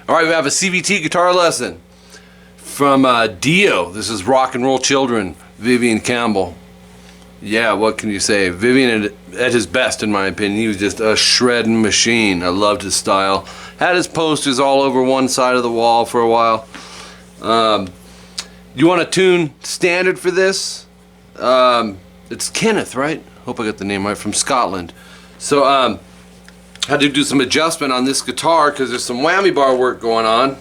All right, we have a CVT guitar lesson from Dio. This is Rock and Roll Children, Vivian Campbell. Yeah, what can you say? Vivian at his best, in my opinion. He was just a shredding machine. I loved his style. Had his posters all over one side of the wall for a while. You want to tune standard for this? It's Kenneth, right? Hope I got the name right, from Scotland. So had to do some adjustment on this guitar because there's some whammy bar work going on,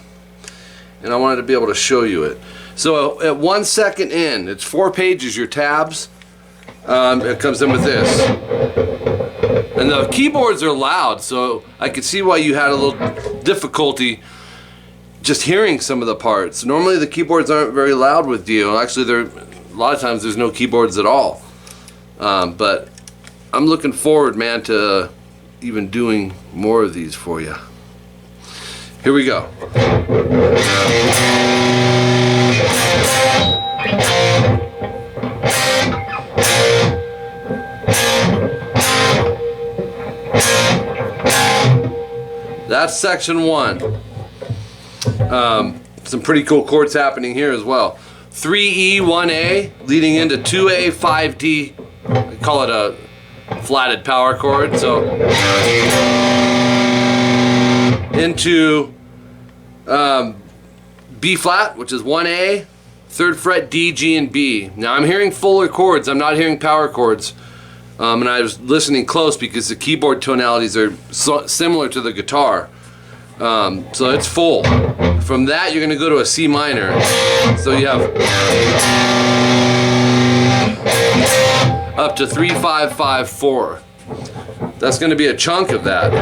and I wanted to be able to show you it. So at 1 second in, it's 4 pages, your tabs. It comes in with this, and the keyboards are loud, so I could see why you had a little difficulty just hearing some of the parts. Normally the keyboards aren't very loud with Dio. Actually, a lot of times there's no keyboards at all. But I'm looking forward, man, to even doing more of these for you. Here we go. That's section 1. Some pretty cool chords happening here as well. 3E, 1A, leading into 2A, 5D. I call it a flatted power chord. So into B flat, which is 1A, 3rd fret, D, G, and B. Now I'm hearing fuller chords. I'm not hearing power chords. And I was listening close because the keyboard tonalities are similar to the guitar. So it's full. From that, you're going to go to a C minor. So you have up to 3, 5, 5, 4. That's going to be a chunk of that.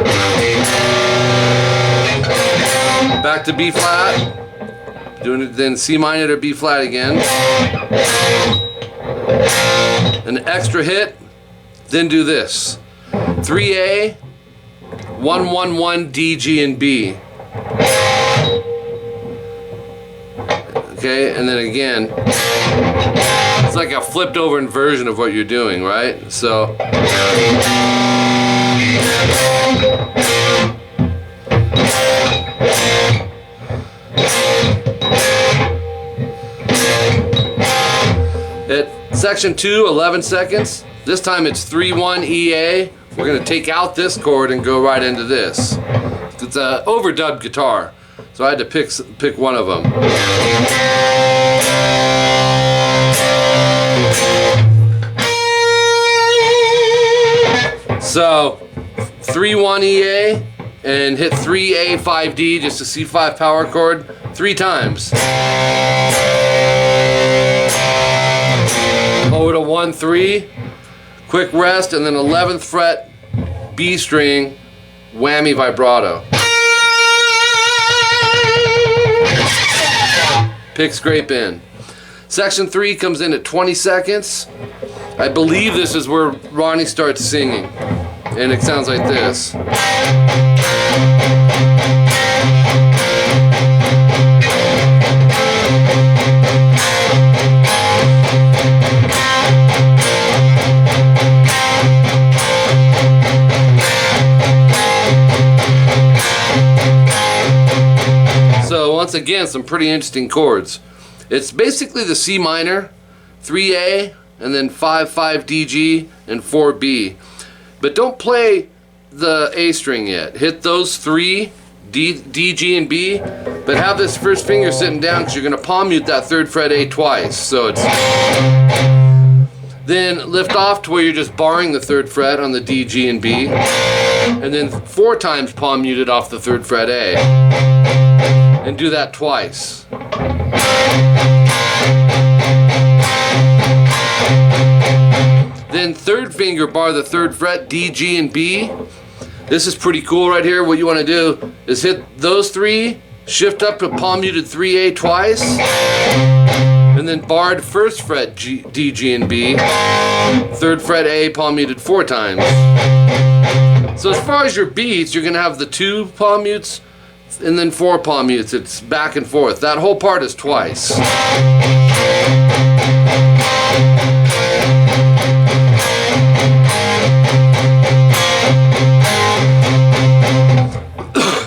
Back to B flat. Doing it then C minor to B flat again. An extra hit. Then do this. 3A, 1, 1, 1, D, G, and B. Okay, and then again, it's like a flipped over inversion of what you're doing, right? So at section 2, 11 seconds. This time it's 3-1 EA. We're going to take out this chord and go right into this. It's an overdubbed guitar, so I had to pick one of them. So 3-1 EA and hit 3A 5D, just a C5 power chord 3 times. Over to 1-3. Quick rest, and then 11th fret, B string, whammy vibrato. Pick, scrape in. Section 3 comes in at 20 seconds. I believe this is where Ronnie starts singing, and it sounds like this. Once again, some pretty interesting chords. It's basically the C minor, 3A, and then 5, 5 DG, and 4B. But don't play the A string yet. Hit those 3, D, G, and B, but have this first finger sitting down because you're going to palm mute that 3rd fret A twice. So it's then lift off to where you're just barring the 3rd fret on the D, G, and B, and then 4 times palm mute it off the 3rd fret A. And do that twice. Then 3rd finger bar the 3rd fret, D, G, and B. This is pretty cool right here. What you want to do is hit those 3, shift up to palm muted 3A twice, and then barred 1st fret, D, G, and B, 3rd fret A, palm muted 4 times. So as far as your beats, you're going to have the 2 palm mutes, and then 4 palm mutes. It's back and forth. That whole part is twice.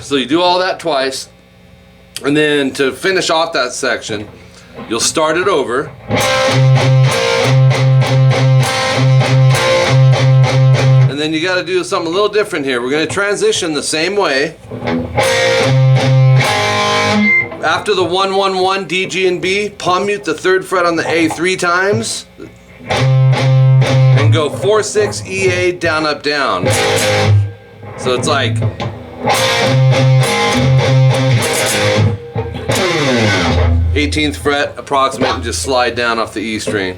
So you do all that twice, And then to finish off that section, you'll start it over. And then you got to do something a little different here. We're going to transition the same way. After the 1 1 1 D, G, and B, palm mute the 3rd fret on the A 3 times. And go 4 6 E A down up down. So it's like 18th fret approximate and just slide down off the E string.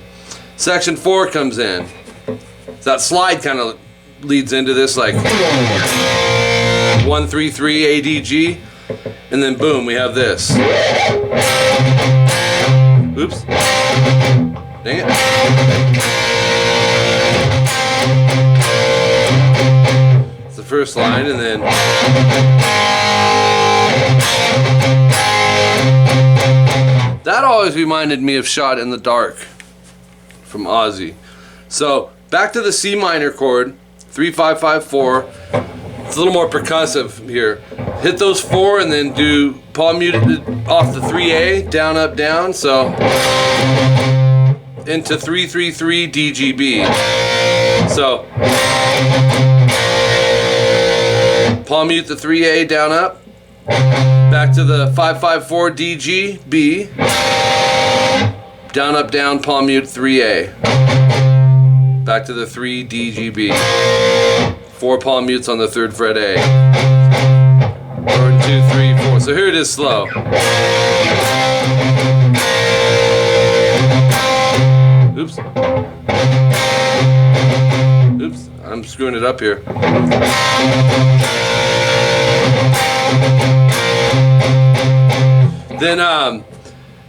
Section 4 comes in. So that slide kind of leads into this like 1 3 3 A D G, and then boom, we have this. Oops. Dang it. It's the first line, and then that always reminded me of Shot in the Dark from Ozzy. So back to the C minor chord, 3 5 5 4. It's a little more percussive here. Hit those 4 and then do palm muted off the 3A, down up down. So into 3 3 3 D G B. So palm mute the 3A, down up. Back to the 5 5 4 D G B. Down up down, palm mute 3A. Back to the 3 D G B. 4 palm mutes on the 3rd fret A. 1 2 3 4. So here it is slow. Oops. Oops. I'm screwing it up here. Then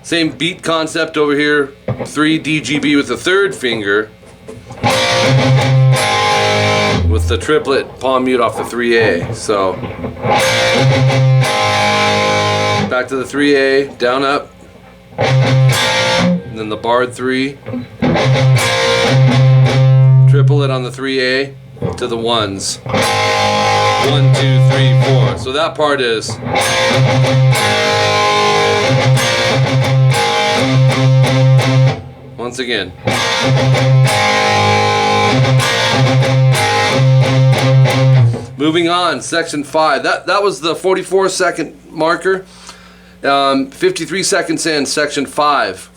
same beat concept over here. 3 D G B with the 3rd finger. With the triplet palm mute off the 3A. So back to the 3A, down up, and then the barred 3, triple it on the 3A to the 1s. 1 2 3 4. So that part is once again. Moving on, section 5. That was the 44-second marker. 53 seconds in, section 5.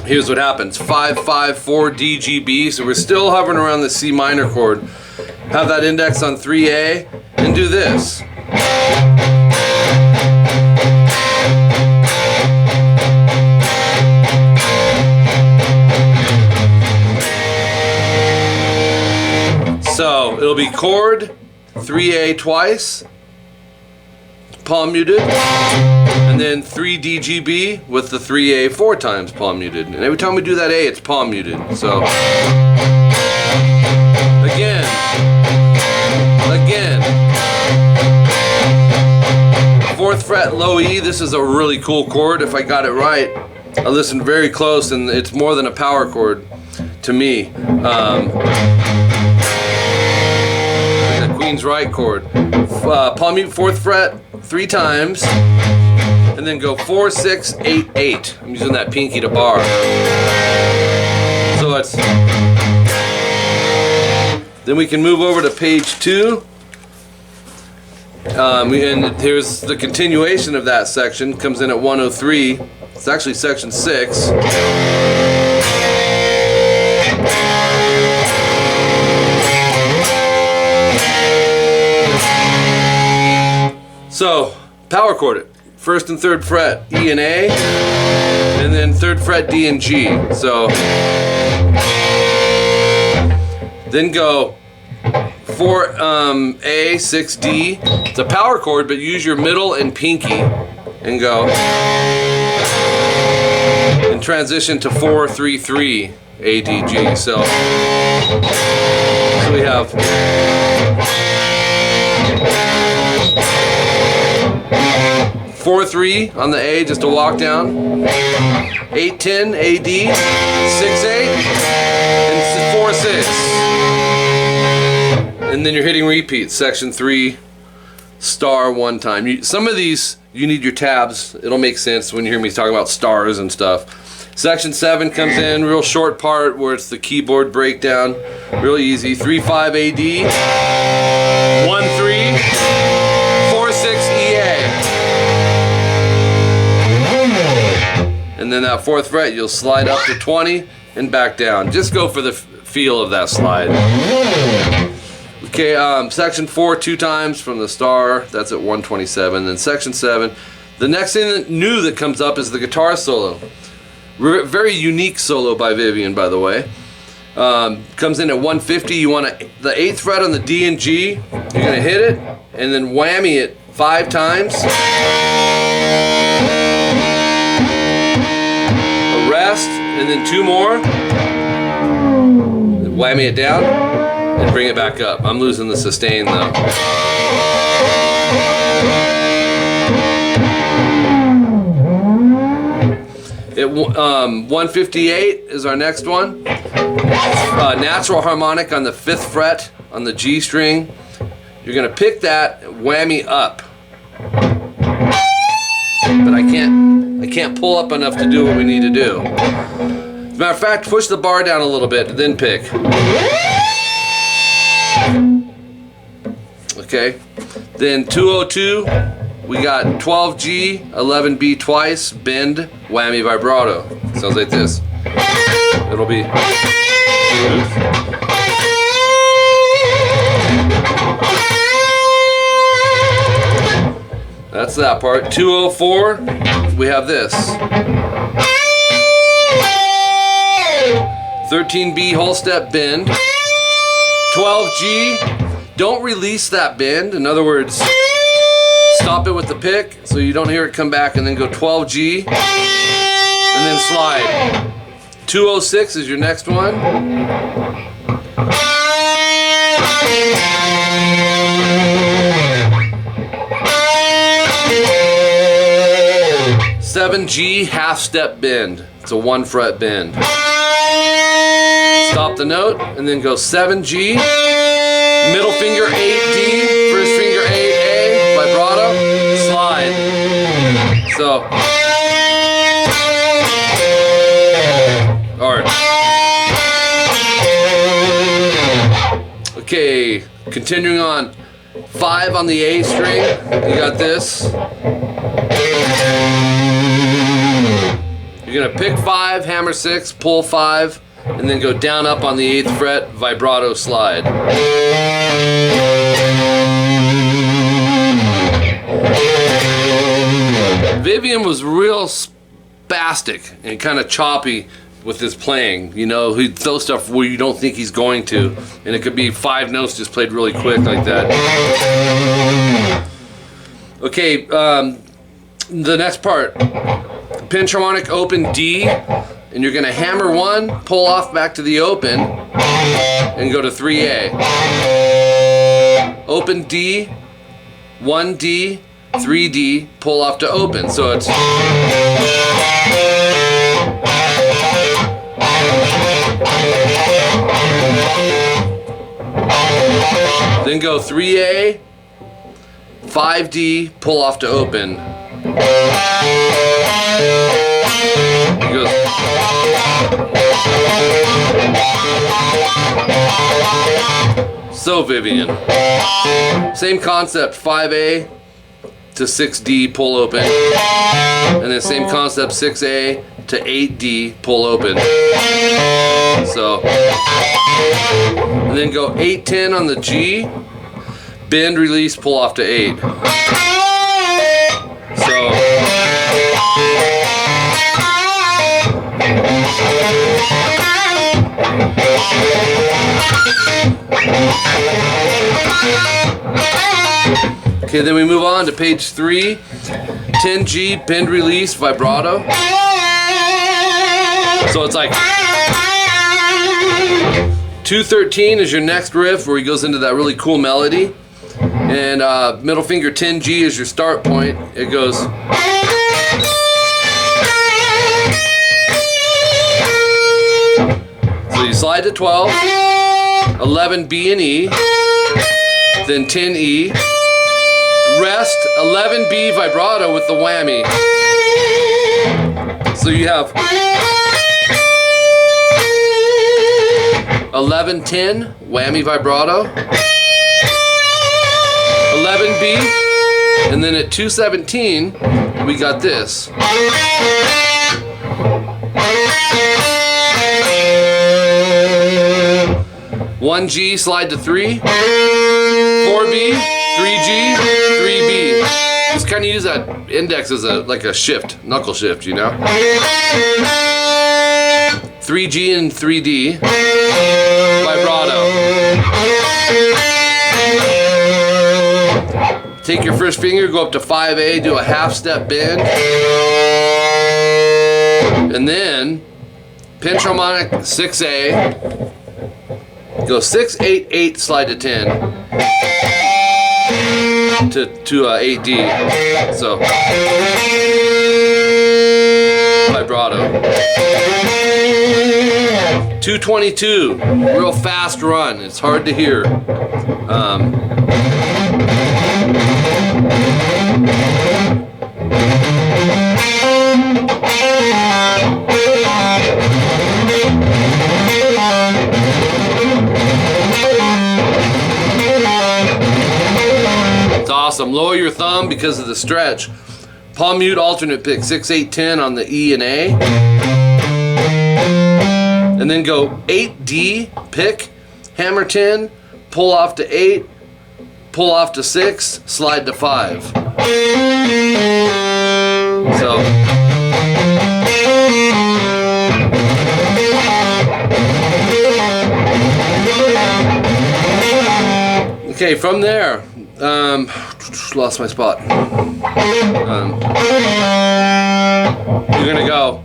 Here's what happens. 5 5 4 D G B. So we're still hovering around the C minor chord. Have that index on 3A and do this. So it'll be chord, 3A twice, palm muted, and then 3 DGB with the 3A 4 times palm muted. And every time we do that A, it's palm muted. So again, 4th fret low E. This is a really cool chord. If I got it right, I listened very close, and it's more than a power chord to me. Queen's right chord. Palm mute 4th fret 3 times, and then go 4 6 8 8. I'm using that pinky to bar. So it's. Then we can move over to page 2. And here's the continuation of that section. Comes in at 103. It's actually section 6. So, power chord it. 1st and 3rd fret E and A, and then 3rd fret D and G. So, then go 4 A, 6 D. It's a power chord, but use your middle and pinky and go. And transition to 4 3 3 A D G. So we have. 4 3 on the A, just a walk down. 8 10 A D, 6 8, and 4 6. And then you're hitting repeat, section 3. star one time. Some of these, you need your tabs. It'll make sense when you hear me talking about stars and stuff. Section 7 comes in, real short part where it's the keyboard breakdown. Really easy. 3/5 AD, 1/3, 4/6 EA. And then that 4th fret, you'll slide up to 20 and back down. Just go for the feel of that slide. Okay, section 4 2 times from the star. That's at 127. Then section 7. The next thing new that comes up is the guitar solo. Very unique solo by Vivian, by the way. Comes in at 150. You want the 8th fret on the D and G. You're gonna hit it and then whammy it 5 times. A rest and then 2 more. Whammy it down and bring it back up. I'm losing the sustain though. At 158 is our next one. Natural harmonic on the 5th fret on the G string. You're gonna pick that, whammy up. But I can't pull up enough to do what we need to do. As a matter of fact, push the bar down a little bit, then pick. Okay. Then 202. We got 12G, 11B twice, bend, whammy, vibrato. Sounds like this. It'll be. That's that part. 204, we have this. 13B whole step bend. 12G, don't release that bend. In other words, stop it with the pick so you don't hear it come back, and then go 12G and then slide. 206 is your next one. 7G half step bend. It's a 1 fret bend. Stop the note and then go 7G, middle finger 8D, first finger 8A, vibrato, slide. So, alright. Okay, continuing on. 5 on the A string, you got this. You're gonna pick 5, hammer 6, pull 5, and then go down up on the 8th fret, vibrato slide. Vivian was real spastic and kind of choppy with his playing. You know, he'd throw stuff where you don't think he's going to, and it could be 5 notes just played really quick like that. Okay, the next part, pinch harmonic open D, and you're gonna hammer 1, pull off back to the open, and go to 3A. Open D, 1D, 3D, pull off to open. So it's then go 3A, 5D, pull off to open. It goes. So Vivian, same concept, 5A to 6D, pull open, and then same concept, 6A to 8D, pull open. So, and then go 8-10 on the G, bend, release, pull off to 8. So, okay, then we move on to page 3, 10G, bend, release, vibrato. So it's like 213 is your next riff where he goes into that really cool melody. And middle finger 10G is your start point. It goes. So you slide to 12, 11 B and E, then 10 E, rest 11B vibrato with the whammy. So you have 11-10 whammy vibrato, 11B, and then at 217 we got this. 1G slide to 3, 4B, 3G, 3B. Just kind of use that index as like a shift, knuckle shift, you know? 3G and 3D, vibrato. Take your first finger, go up to 5A, do a half step bend, and then pinch harmonic 6A, go 6, 8, 8, slide to 10 to 8D. So vibrato. 222, real fast run. It's hard to hear. It's awesome. Lower your thumb because of the stretch. Palm mute alternate pick 6, 8, 10 on the E and A. And then go 8D, pick, hammer 10, pull off to 8, pull off to 6, slide to 5. So okay, from there, lost my spot. You're gonna go.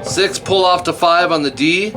Six, pull off to 5 on the D.